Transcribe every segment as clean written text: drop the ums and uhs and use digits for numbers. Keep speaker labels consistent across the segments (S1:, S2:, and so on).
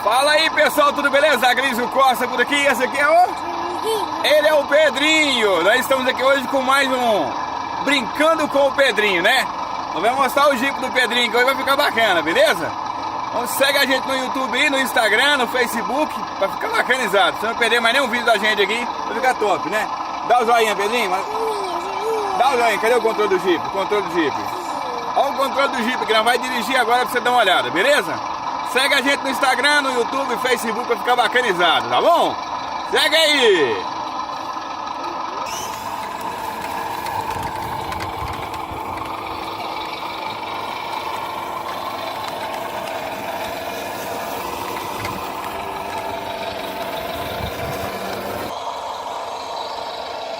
S1: Fala aí, pessoal, tudo beleza? Agrísio Costa por aqui, esse aqui é o... Ele é o Pedrinho. Nós estamos aqui hoje com mais um Brincando com o Pedrinho, né? Eu vou mostrar o Jeep do Pedrinho, que hoje vai ficar bacana, beleza? Então segue a gente no YouTube aí, no Instagram, no Facebook, pra ficar bacanizado. Se não perder mais nenhum vídeo da gente aqui, vai ficar top, né? Dá o joinha, Pedrinho. Dá o joinha, cadê o controle do Jeep? O controle do Jeep. Olha o controle do Jeep que nós vai dirigir agora pra você dar uma olhada, beleza? Segue a gente no Instagram, no YouTube, Facebook pra ficar bacanizado, tá bom? Segue aí!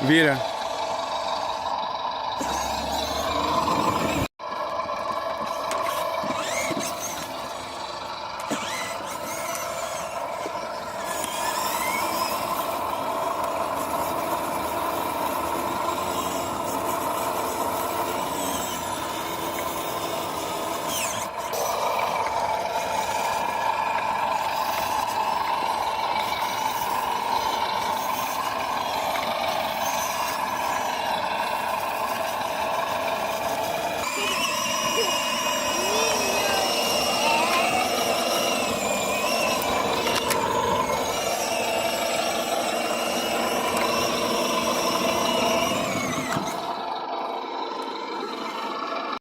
S1: Vira.